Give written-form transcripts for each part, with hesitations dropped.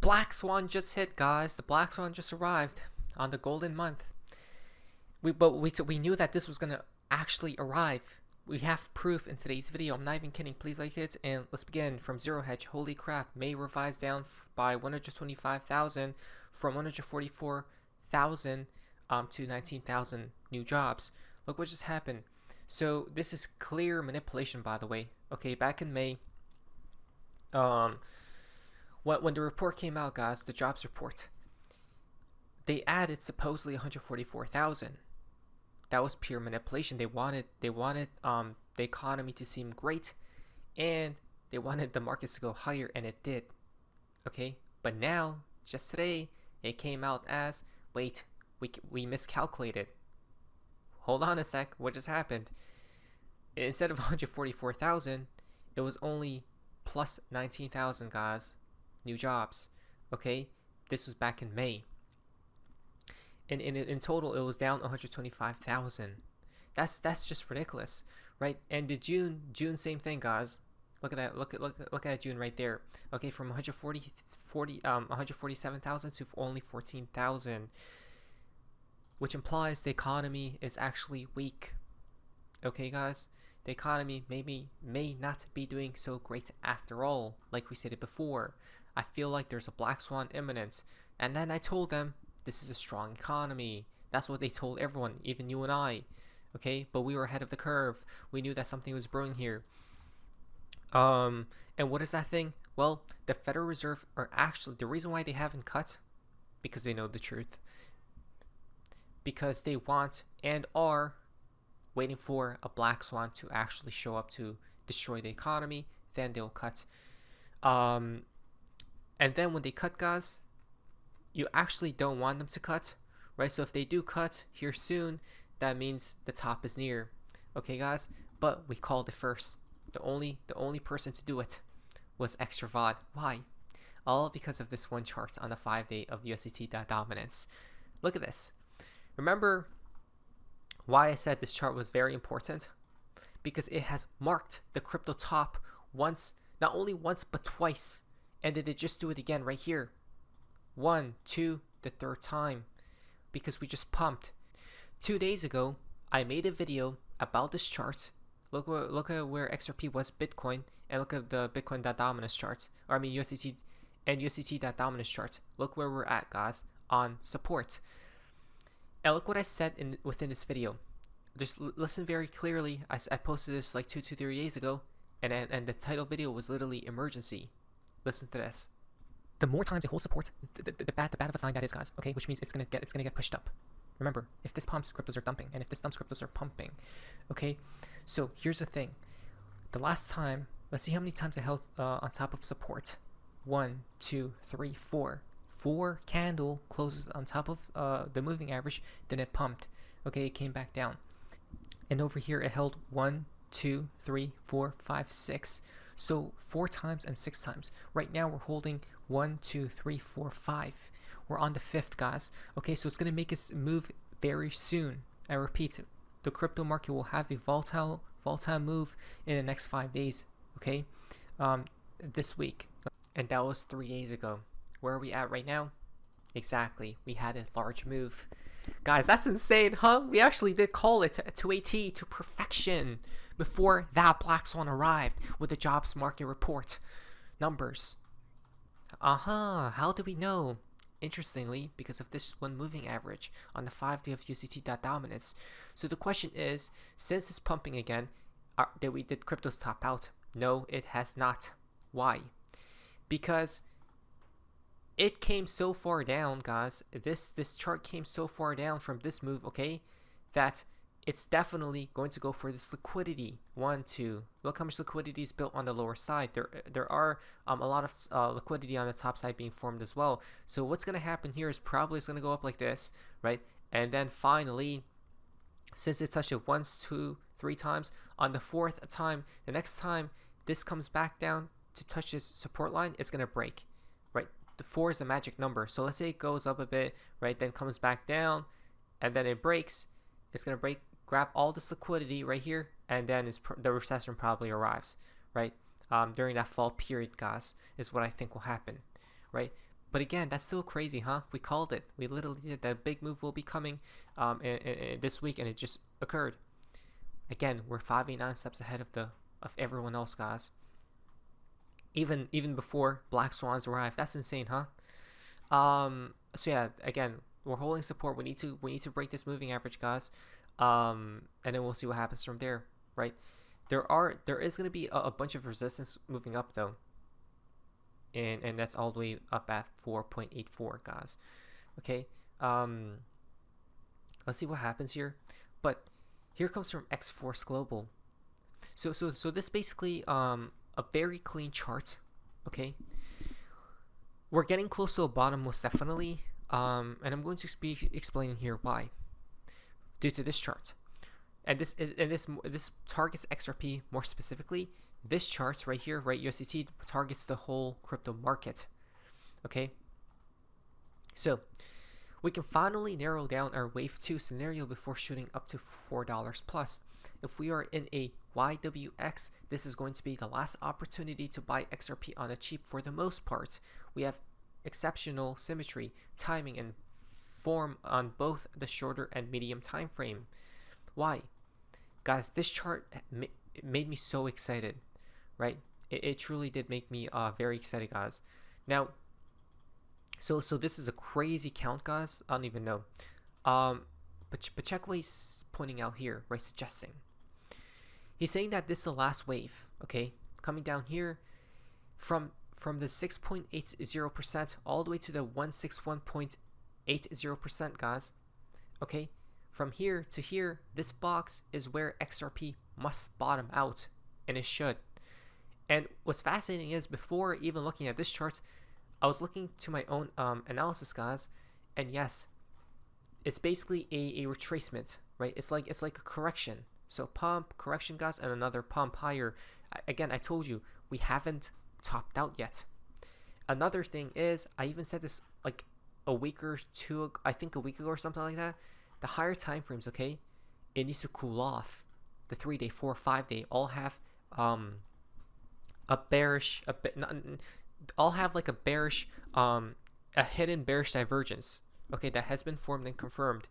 Black Swan just hit, guys. The Black Swan just arrived on the golden month. We knew that this was gonna actually arrive. We have proof in today's video. I'm not even kidding. Please like it, and let's begin. From zero hedge, holy crap, May revised down by 125,000 from 144,000 to 19,000 new jobs. Look what just happened. So this is clear manipulation, by the way. Okay, back in May, when the report came out, guys, the jobs report, they added supposedly 144,000. That was pure manipulation. They wanted the economy to seem great, and they wanted the markets to go higher, and it did. Okay, but now, just today, it came out as, wait, we miscalculated. Hold on a sec, what just happened? Instead of 144,000, it was only plus 19,000, guys, new jobs. Okay, this was back in May. And in total, it was down 125,000. That's just ridiculous, right? And the June, same thing, guys. Look at that. Look at June right there. Okay, from 147,000 to only 14,000, which implies the economy is actually weak. Okay, guys, the economy may not be doing so great after all. Like we said it before, I feel like there's a black swan imminent, and then I told them, this is a strong economy. That's what they told everyone, even you and I. Okay, but we were ahead of the curve. We knew that something was brewing here. And what is that thing? Well, the Federal Reserve are actually, the reason why they haven't cut, because they know the truth. Because they want and are waiting for a black swan to actually show up to destroy the economy. Then they'll cut. And then when they cut, guys, you actually don't want them to cut, right? So if they do cut here soon, that means the top is near. Okay, guys, but we called it first. The only person to do it was XRPVOD. Why? All because of this one chart on the 5-day of USDT dominance. Look at this. Remember why I said this chart was very important? Because it has marked the crypto top once, not only once but twice, and did it just do it again right here? 1, 2, the third time, because we just pumped. 2 days ago, I made a video about this chart. Look at where XRP was Bitcoin, and look at the Bitcoin.dominance chart, or I mean USDT and USDT.dominance chart. Look where we're at, guys, on support. And look what I said within this video. Just listen very clearly. I posted this like 3 days ago, and the title video was literally emergency. Listen to this. The more times they hold support, the bad of a sign that is, guys. Okay, which means it's gonna get pushed up. Remember, if this pumps, cryptos are dumping, and if this dumps, cryptos are pumping. Okay, so here's the thing. The last time, let's see how many times I held on top of support. 1, 2, 3, 4. 4 candle closes on top of the moving average. Then it pumped. Okay, it came back down, and over here it held 1, 2, 3, 4, 5, 6. So 4 times and 6 times. Right now we're holding 1, 2, 3, 4, 5. We're on the 5th, guys. Okay, so it's gonna make us move very soon. I repeat, the crypto market will have a volatile move in the next 5 days. Okay, this week, and that was 3 days ago. Where are we at right now? Exactly, we had a large move, guys. That's insane, huh? We actually did call it to AT to perfection before that black swan arrived with the jobs market report numbers. How do we know? Interestingly, because of this one moving average on the 5-day of USDT.dominance. So the question is, since it's pumping again, did cryptos top out? No, it has not. Why? Because it came so far down, guys. This chart came so far down from this move, okay, that it's definitely going to go for this liquidity. 1, 2. Look how much liquidity is built on the lower side. There are a lot of liquidity on the top side being formed as well. So what's going to happen here is probably it's going to go up like this, right? And then finally, since it touched it 1, 2, 3 times, on the 4th time, the next time this comes back down to touch this support line, it's going to break, right? The 4 is the magic number. So let's say it goes up a bit, right? Then comes back down, and then it breaks. It's going to break, grab all this liquidity right here, and then the recession probably arrives, right? During that fall period, guys, is what I think will happen, right? But again, that's still crazy, huh? We called it. We literally did. That big move will be coming this week, and it just occurred. Again, we're 589 steps ahead of everyone else, guys. Even before black swans arrive. That's insane, huh? So yeah, again, we're holding support. We need to break this moving average, guys. And then we'll see what happens from there, right? There is going to be a bunch of resistance moving up though. And that's all the way up at 4.84, guys. Okay. Let's see what happens here. But here comes from X-Force Global. So this basically a very clean chart. Okay. We're getting close to a bottom most definitely. And I'm going to be explaining here why. Due to this chart. And this targets XRP more specifically. This chart right here, right, USDT targets the whole crypto market. Okay. So we can finally narrow down our wave 2 scenario before shooting up to $4 plus. If we are in a YWX, this is going to be the last opportunity to buy XRP on a cheap for the most part. We have exceptional symmetry, timing, and form on both the shorter and medium time frame. Why? Guys, this chart made me so excited, right? It truly did make me very excited, guys. Now, so this is a crazy count, guys. I don't even know. But check what he's pointing out here, right? Suggesting. He's saying that this is the last wave, okay? Coming down here from the 6.80% all the way to the 161.80%, guys. Okay? From here to here, this box is where XRP must bottom out, and it should. And what's fascinating is, before even looking at this chart, I was looking to my own analysis, guys, and yes, it's basically a retracement, right? It's like a correction. So pump, correction, guys, and another pump higher. Again, I told you, we haven't topped out yet. Another thing is, I even said this like a week or two, I think a week ago or something like that. The higher time frames, okay, it needs to cool off. The 3-day, 4, 5-day all have a bearish, all have like a bearish, a hidden bearish divergence, okay, that has been formed and confirmed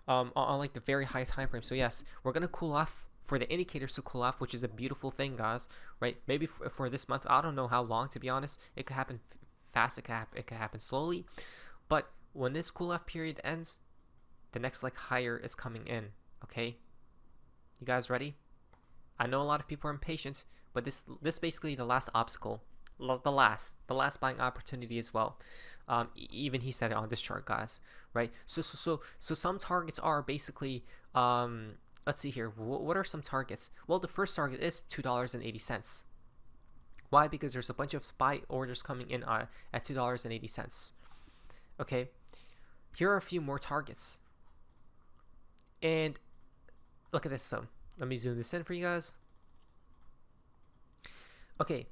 on like the very high time frame. So yes, we're gonna cool off for the indicators to cool off, which is a beautiful thing, guys, right? Maybe for this month, I don't know how long, to be honest. It could happen fast, it could happen slowly, but when this cool off period ends, the next leg higher is coming in. Okay, you guys ready? I know a lot of people are impatient, but this basically the last obstacle, the last buying opportunity as well. Even he said it on this chart, guys, right? So some targets are basically let's see here. What are some targets? Well, the first target is $2.80. Why? Because there's a bunch of SPY orders coming in at $2.80. Okay, here are a few more targets. And look at this. So let me zoom this in for you guys. Okay,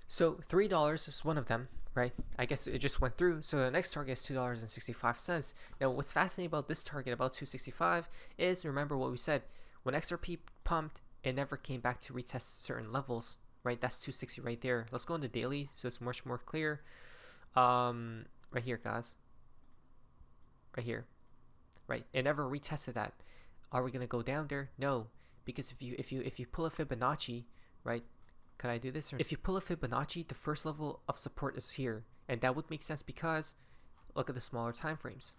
so $3 is one of them, right? I guess it just went through. So the next target is $2.65. Now, what's fascinating about this target, about 265, is, remember what we said, when XRP pumped, it never came back to retest certain levels, right? That's 260 right there. Let's go into daily so it's much more clear. Right here, guys. Right here. Right? It never retested that. Are we gonna go down there? No, because if you pull a Fibonacci, right? Can I do this? If you pull a Fibonacci, the first level of support is here, and that would make sense because look at the smaller time frames.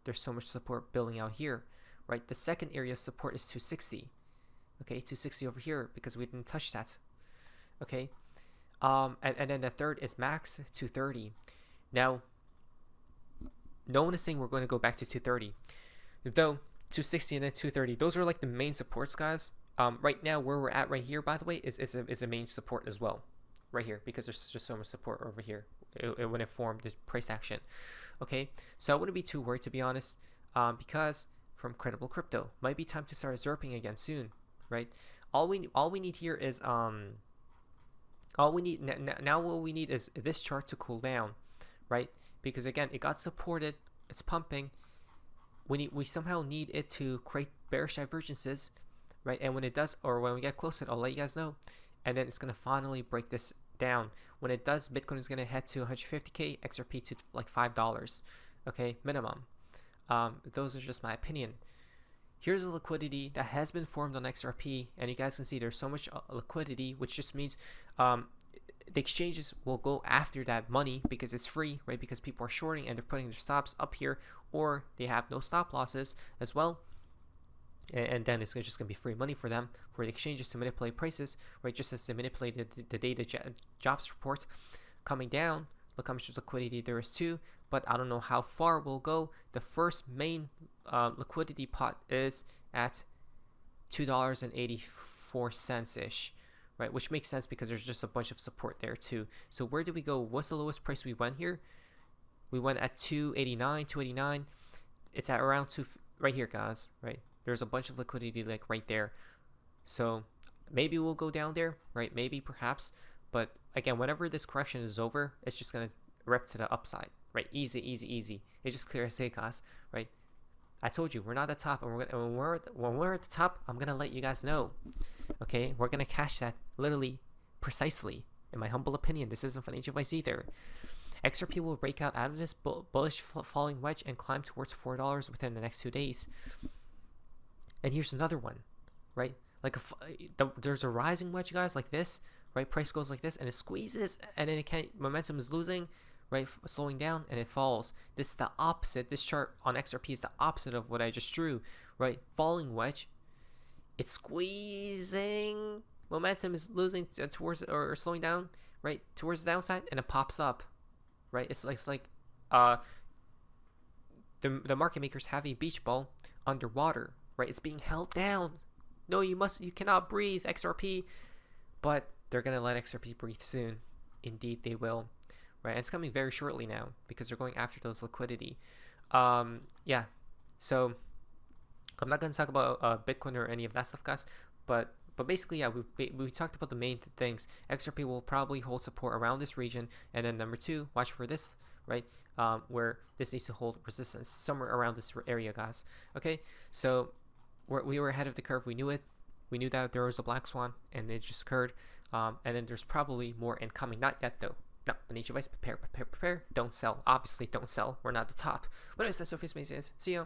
There's so much support building out here, right? The second area of support is 260. Okay, 260 over here because we didn't touch that. Okay, and then the third is max 230. Now, no one is saying we're going to go back to 230, though. 260 and then 230, those are like the main supports, guys. Right now where we're at right here, by the way, is a main support as well, right here, because there's just so much support over here when it formed the price action. Okay, so I wouldn't be too worried, to be honest, because from Credible Crypto, might be time to start zerping again soon, right? All we need here is all we need now what we need is this chart to cool down, right? Because again, it got supported, it's pumping. We somehow need it to create bearish divergences, right? And when it does, or when we get close to it, I'll let you guys know. And then it's gonna finally break this down. When it does, Bitcoin is going to head to 150k, XRP to like $5, okay, minimum. Those are just my opinion. Here's a liquidity that has been formed on XRP, and you guys can see there's so much liquidity, which just means the exchanges will go after that money because it's free, right? Because people are shorting and they're putting their stops up here, or they have no stop losses as well. And then it's just going to be free money for them, for the exchanges to manipulate prices, right? Just as they manipulated the data jobs reports coming down. Look how much liquidity there is too, but I don't know how far we'll go. The first main liquidity pot is at $2.84 ish, right? Which makes sense because there's just a bunch of support there too. So where did we go? What's the lowest price we went here? We went at 289. It's at around right here, guys, right? There's a bunch of liquidity like right there. So maybe we'll go down there, right? Maybe, perhaps. But again, whenever this correction is over, it's just going to rip to the upside, right? Easy. It's just clear as day, guys, right? I told you, we're not at the top. And when we're at the top, I'm going to let you guys know. Okay? We're going to cash that literally precisely. In my humble opinion, this isn't financial advice either. XRP will break out of this bullish falling wedge and climb towards $4 within the next 2 days. And here's another one, right? Like there's a rising wedge, guys, like this, right? Price goes like this and it squeezes, and then momentum is losing, right? Slowing down, and it falls. This is the opposite. This chart on XRP is the opposite of what I just drew, right? Falling wedge, it's squeezing, momentum is losing towards or slowing down, right? Towards the downside, and it pops up, right? It's like the market makers have a beach ball underwater, right? It's being held down. No, you cannot breathe, XRP. But they're gonna let XRP breathe soon. Indeed, they will, right? And it's coming very shortly now because they're going after those liquidity. Yeah. So I'm not gonna talk about Bitcoin or any of that stuff, guys. But basically, yeah, we talked about the main things. XRP will probably hold support around this region, and then number 2, watch for this, right? Where this needs to hold resistance somewhere around this area, guys. Okay, so we were ahead of the curve. We knew it. We knew that there was a black swan, and it just occurred. And then there's probably more incoming. Not yet, though. No, financial advice: prepare. Don't sell. Obviously, don't sell. We're not at the top. But anyways, that's what face is. See ya.